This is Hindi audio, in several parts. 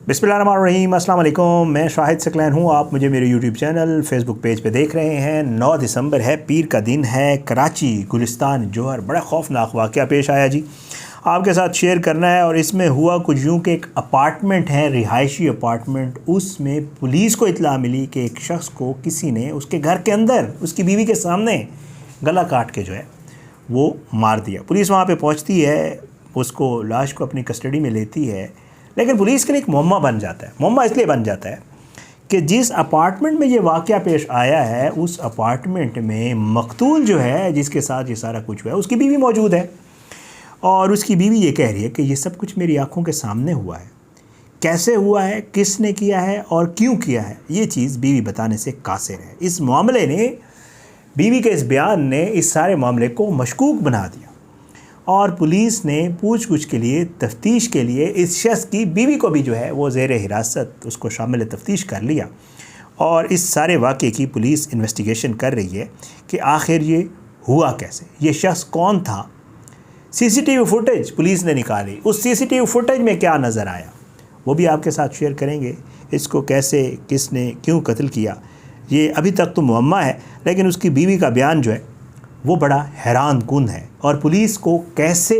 बिस्मिल्लाहिर्रहमानिर्रहीम, अस्सलाम वालेकुम। मैं शाहिद सकलैन हूँ। आप मुझे मेरे यूट्यूब चैनल फेसबुक पेज पे देख रहे हैं। 9 दिसंबर है, पीर का दिन है। कराची गुलिस्तान जौहर बड़ा खौफनाक वाक़या पेश आया जी, आपके साथ शेयर करना है। और इसमें हुआ कुछ यूँ कि एक अपार्टमेंट है, रिहायशी अपार्टमेंट, उसमें पुलिस को इत्तला मिली कि एक शख्स को किसी ने उसके घर के अंदर उसकी बीवी के सामने गला काट के जो है वो मार दिया। पुलिस वहाँ पे पहुँचती है, उसको लाश को अपनी कस्टडी में लेती है, लेकिन पुलिस के लिए एक मुअम्मा बन जाता है। मुअम्मा इसलिए बन जाता है कि जिस अपार्टमेंट में ये वाक़या पेश आया है, उस अपार्टमेंट में मकतूल जो है, जिसके साथ ये सारा कुछ हुआ है, उसकी बीवी मौजूद है। और उसकी बीवी ये कह रही है कि ये सब कुछ मेरी आंखों के सामने हुआ है। कैसे हुआ है, किसने किया है और क्यों किया है, ये चीज़ बीवी बताने से कासिर है। इस मामले ने, बीवी के इस बयान ने इस सारे मामले को मशकूक बना दिया और पुलिस ने पूछ-गुछ के लिए, तफ्तीश के लिए इस शख्स की बीवी को भी जो है वो ज़ेर हिरासत उसको शामिल तफ्तीश कर लिया। और इस सारे वाक़े की पुलिस इन्वेस्टिगेशन कर रही है कि आखिर ये हुआ कैसे, ये शख्स कौन था। सीसीटीवी फुटेज पुलिस ने निकाली, उस सीसीटीवी फुटेज में क्या नज़र आया वो भी आपके साथ शेयर करेंगे। इसको कैसे, किसने, क्यों कत्ल किया, ये अभी तक तो मुअम्मा है, लेकिन उसकी बीवी का बयान जो है वो बड़ा हैरान कुन है। और पुलिस को कैसे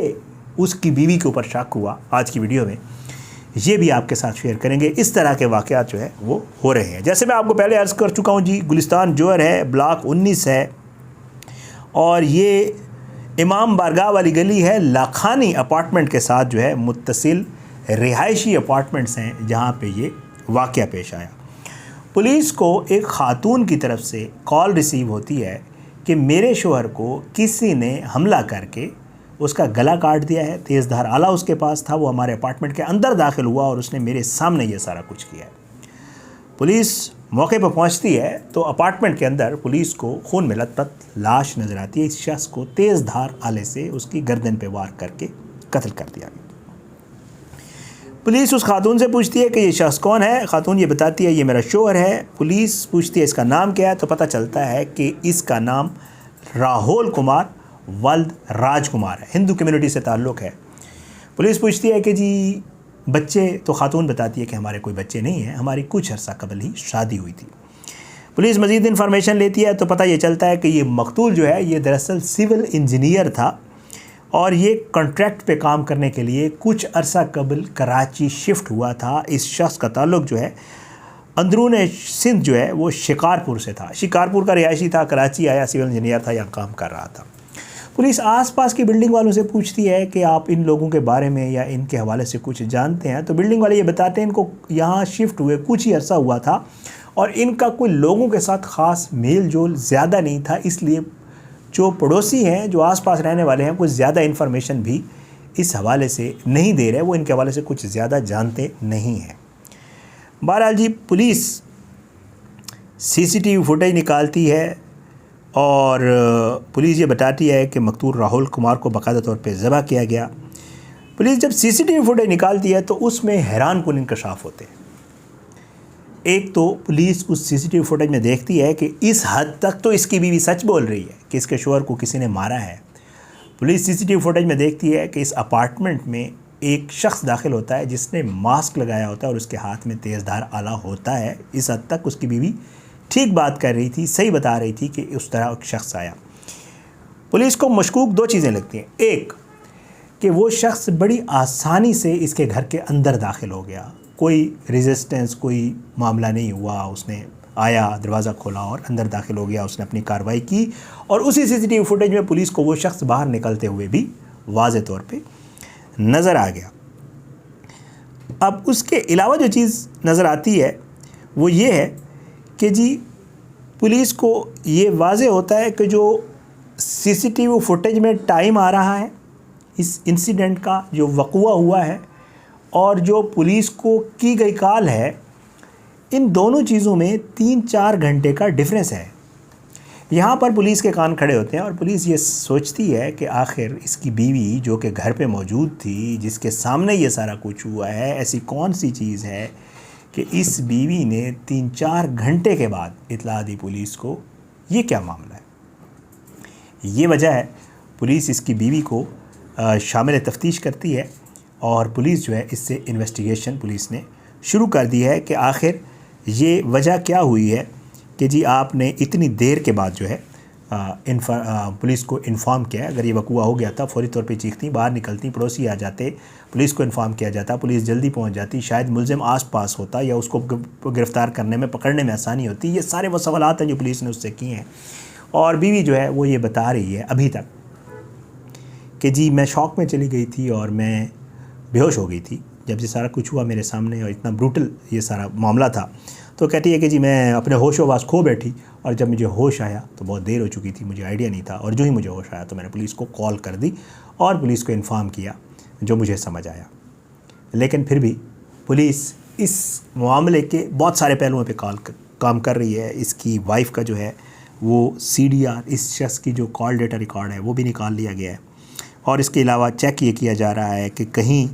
उसकी बीवी के ऊपर शक हुआ, आज की वीडियो में ये भी आपके साथ शेयर करेंगे। इस तरह के वाक़यात जो है वो हो रहे हैं। जैसे मैं आपको पहले अर्ज़ कर चुका हूँ जी, गुलिस्तान जौहर है, ब्लॉक 19 है और ये इमाम बारगाह वाली गली है। लाखानी अपार्टमेंट के साथ जो है मुत्तसिल रिहायशी अपार्टमेंट्स हैं जहाँ पे ये वाक़या पेश आया। पुलिस को एक ख़ातून की तरफ से कॉल रिसीव होती है कि मेरे शोहर को किसी ने हमला करके उसका गला काट दिया है, तेज़धार आला उसके पास था, वो हमारे अपार्टमेंट के अंदर दाखिल हुआ और उसने मेरे सामने ये सारा कुछ किया है। पुलिस मौके पर पहुंचती है तो अपार्टमेंट के अंदर पुलिस को खून में लथपथ लाश नज़र आती है। इस शख्स को तेज़धार आले से उसकी गर्दन पे वार करके कत्ल कर दिया गया। पुलिस उस खातून से पूछती है कि ये शख्स कौन है। खातून ये बताती है ये मेरा शोहर है। पुलिस पूछती है इसका नाम क्या है, तो पता चलता है कि इसका नाम राहुल कुमार वल्द राजकुमार है, हिंदू कम्युनिटी से ताल्लुक़ है। पुलिस पूछती है कि जी बच्चे, तो खातून बताती है कि हमारे कोई बच्चे नहीं हैं, हमारी कुछ अर्सा कबल ही शादी हुई थी। पुलिस मज़ीद इन्फॉर्मेशन लेती है तो पता ये चलता है कि ये मकतूल जो है ये दरअसल सिविल इंजीनियर था और ये कॉन्ट्रैक्ट पे काम करने के लिए कुछ अरसा कबल कराची शिफ्ट हुआ था। इस शख्स का ताल्लुक़ जो है अंदरून सिंध जो है वो शिकारपुर से था, शिकारपुर का रिहायशी था, कराची आया, सिविल इंजीनियर था, यहाँ काम कर रहा था। पुलिस आसपास की बिल्डिंग वालों से पूछती है कि आप इन लोगों के बारे में या इनके हवाले से कुछ जानते हैं, तो बिल्डिंग वाले ये बताते हैं इनको यहाँ शिफ्ट हुए कुछ ही अरसा हुआ था और इनका कोई लोगों के साथ ख़ास मेल जोल ज़्यादा नहीं था, इसलिए जो पड़ोसी हैं, जो आसपास रहने वाले हैं, कुछ ज़्यादा इन्फॉर्मेशन भी इस हवाले से नहीं दे रहे, वो इनके हवाले से कुछ ज़्यादा जानते नहीं हैं। बहरहाल जी, पुलिस सीसीटीवी फुटेज निकालती है और पुलिस ये बताती है कि मकतूल राहुल कुमार को बाकायदा तौर पे ज़बह किया गया। पुलिस जब सीसीटीवी फुटेज निकालती है तो उसमें हैरान कुन इंकशाफ होते हैं। एक तो पुलिस उस सीसीटीवी फुटेज में देखती है कि इस हद तक तो इसकी बीवी सच बोल रही है कि इसके शोहर को किसी ने मारा है। पुलिस सीसीटीवी फुटेज में देखती है कि इस अपार्टमेंट में एक शख्स दाखिल होता है जिसने मास्क लगाया होता है और उसके हाथ में तेज़धार आला होता है। इस हद तक उसकी बीवी ठीक बात कर रही थी, सही बता रही थी कि उस तरह एक शख्स आया। पुलिस को मशकूक दो चीज़ें लगती हैं। एक कि वो शख्स बड़ी आसानी से इसके घर के अंदर दाखिल हो गया, कोई रेजिस्टेंस, कोई मामला नहीं हुआ, उसने आया, दरवाज़ा खोला और अंदर दाखिल हो गया, उसने अपनी कार्रवाई की और उसी सीसीटीवी फुटेज में पुलिस को वो शख्स बाहर निकलते हुए भी वाज़े तौर पे नज़र आ गया। अब उसके अलावा जो चीज़ नज़र आती है वो ये है कि जी पुलिस को ये वाज़े होता है कि जो सीसीटीवी फुटेज में टाइम आ रहा है इस इंसिडेंट का, जो वक़ुआ हुआ है, और जो पुलिस को की गई कॉल है, इन दोनों चीज़ों में 3-4 घंटे का डिफरेंस है। यहाँ पर पुलिस के कान खड़े होते हैं और पुलिस ये सोचती है कि आखिर इसकी बीवी जो कि घर पे मौजूद थी, जिसके सामने ये सारा कुछ हुआ है, ऐसी कौन सी चीज़ है कि इस बीवी ने 3-4 घंटे के बाद इत्तला दी पुलिस को। ये क्या मामला है? ये वजह है पुलिस इसकी बीवी को शामिल तफ्तीश करती है और पुलिस जो है इससे इन्वेस्टिगेशन पुलिस ने शुरू कर दी है कि आखिर ये वजह क्या हुई है कि जी आपने इतनी देर के बाद जो है पुलिस को इन्फॉर्म किया। अगर ये वकूआ हो गया था फ़ौरी तौर पे चीखती, बाहर निकलती, पड़ोसी आ जाते, पुलिस को इन्फॉर्म किया जाता, पुलिस जल्दी पहुंच जाती, शायद मुलजिम आस पास होता या उसको गिरफ़्तार करने में, पकड़ने में आसानी होती। ये सारे वो सवालात हैं जो पुलिस ने उससे किए हैं। और बीवी जो है वो ये बता रही है अभी तक कि जी मैं शौक़ में चली गई थी और मैं बेहोश हो गई थी जब ये सारा कुछ हुआ मेरे सामने और इतना ब्रूटल ये सारा मामला था। तो कहती है कि जी मैं अपने होश-ओ-वास खो बैठी और जब मुझे होश आया तो बहुत देर हो चुकी थी, मुझे आइडिया नहीं था, और जो ही मुझे होश आया तो मैंने पुलिस को कॉल कर दी और पुलिस को इन्फॉर्म किया, जो मुझे समझ आया। लेकिन फिर भी पुलिस इस मामले के बहुत सारे पहलुओं पे काम कर रही है। इसकी वाइफ का जो है वो CDR, इस शख्स की जो कॉल डेटा रिकॉर्ड है वो भी निकाल लिया गया है, और इसके अलावा चेक ये किया जा रहा है कि कहीं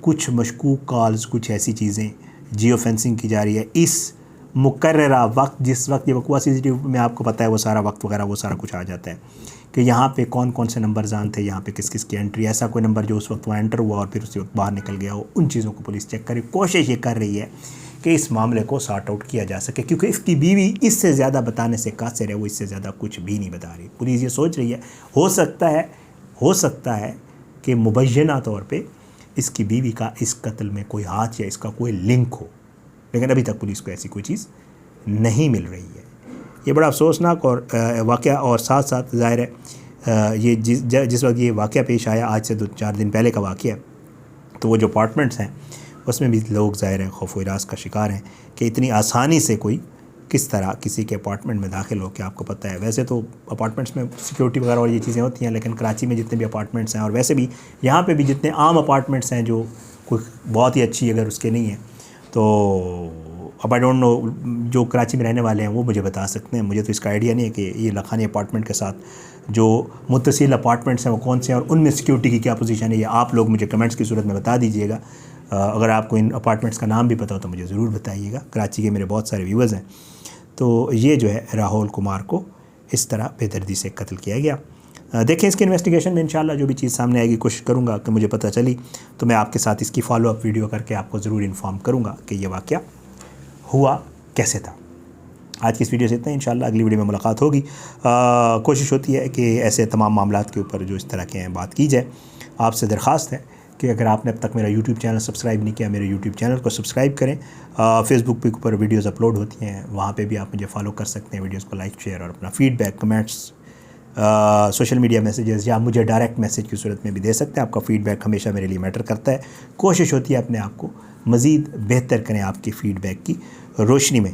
कुछ मशकूक कॉल्स, कुछ ऐसी चीज़ें जियो फेंसिंग की जा रही है। इस मुकर्ररा वक्त, जिस वक्त ये वकूआ CCTV में आपको पता है वो सारा वक्त वगैरह वो सारा कुछ आ जाता है कि यहाँ पे कौन कौन से नंबर जान थे, यहाँ पे किस किस की एंट्री, ऐसा कोई नंबर जो उस वक्त वहाँ एंटर हुआ और फिर उसी वक्त बाहर निकल गया हो, उन चीज़ों को पुलिस चेक करे। कोशिश ये कर रही है कि इस मामले को सॉर्ट आउट किया जा सके, क्योंकि इसकी बीवी इससे ज़्यादा बताने से कासिर है, वो इससे ज़्यादा कुछ भी नहीं बता रही। पुलिस ये सोच रही है हो सकता है कि मुबय्यना तौर पर इसकी बीवी का इस कत्ल में कोई हाथ या इसका कोई लिंक हो, लेकिन अभी तक पुलिस को ऐसी कोई चीज़ नहीं मिल रही है। ये बड़ा अफसोसनाक और वाक़या, और साथ साथ ज़ाहिर है ये जिस वक्त ये वाक़या पेश आया, आज से 2-4 दिन पहले का वाक़या, तो वो जो अपार्टमेंट्स हैं उसमें भी लोग ज़ाहिर है खौफ व हिरास का शिकार हैं कि इतनी आसानी से कोई किस तरह किसी के अपार्टमेंट में दाखिल हो के। आपको पता है वैसे तो अपार्टमेंट्स में सिक्योरिटी वगैरह और ये चीज़ें होती हैं, लेकिन कराची में जितने भी अपार्टमेंट्स हैं और वैसे भी यहाँ पे भी जितने आम अपार्टमेंट्स हैं जो कोई बहुत ही अच्छी अगर उसके नहीं है, तो अब आई डोंट नो जो कराची में रहने वाले हैं वो मुझे बता सकते हैं। मुझे तो इसका आइडिया नहीं है कि ये लखानी अपार्टमेंट के साथ जो मुत्तसिल अपार्टमेंट्स हैं वो कौन से हैं और उनमें सिक्योरिटी की क्या पोजीशन है। ये आप लोग मुझे कमेंट्स की सूरत में बता दीजिएगा। अगर आपको इन अपार्टमेंट्स का नाम भी पता हो तो मुझे ज़रूर बताइएगा। कराची के मेरे बहुत सारे व्यूअर्स हैं। तो ये जो है राहुल कुमार को इस तरह बेदर्दी से कत्ल किया गया। देखें इसकी इन्वेस्टिगेशन में इंशाल्लाह जो भी चीज़ सामने आएगी, कोशिश करूँगा कि मुझे पता चली तो मैं आपके साथ इसकी फॉलोअप वीडियो करके आपको ज़रूर इन्फॉर्म करूँगा कि ये वाक़या हुआ कैसे था। आज की इस वीडियो से इतना ही, इंशाल्लाह अगली वीडियो में मुलाकात होगी। कोशिश होती है कि ऐसे तमाम मामलात के ऊपर जो इस तरह के हैं बात की जाए। आपसे दरख्वास्त है कि अगर आपने अब तक मेरा YouTube चैनल सब्सक्राइब नहीं किया, मेरे YouTube चैनल को सब्सक्राइब करें। फेसबुक पे ऊपर वीडियोज़ अपलोड होती हैं, वहाँ पे भी आप मुझे फॉलो कर सकते हैं। वीडियोज़ को लाइक, शेयर और अपना feedback, comments, social media messages या मुझे डायरेक्ट मैसेज की सूरत में भी दे सकते हैं। आपका फ़ीडबैक हमेशा मेरे लिए मैटर करता है। कोशिश होती है अपने आप को मज़ीद बेहतर करें आपकी फ़ीडबैक की रोशनी में।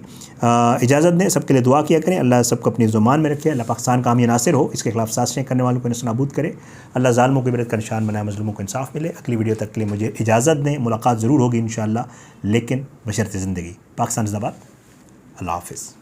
इजाज़त दें, सबके लिए दुआ किया करें। अल्लाह सबको अपनी ज़ुबान में रखे। अल्लाह पाकिस्तान का हामी नासिर हो, इसके खिलाफ साजिशें करने वालों को नस्तानाबूद करे। अल्लाह ज़ालिमों को इबरत का निशान बनाए, मज़लूमों को इंसाफ मिले। अगली वीडियो तक के लिए मुझे इजाज़त दें। मुलाकात ज़रूर होगी इंशाअल्लाह, लेकिन बशर्ते ज़िंदगी। पाकिस्तान ज़िंदाबाद। अल्लाह हाफ़िज़।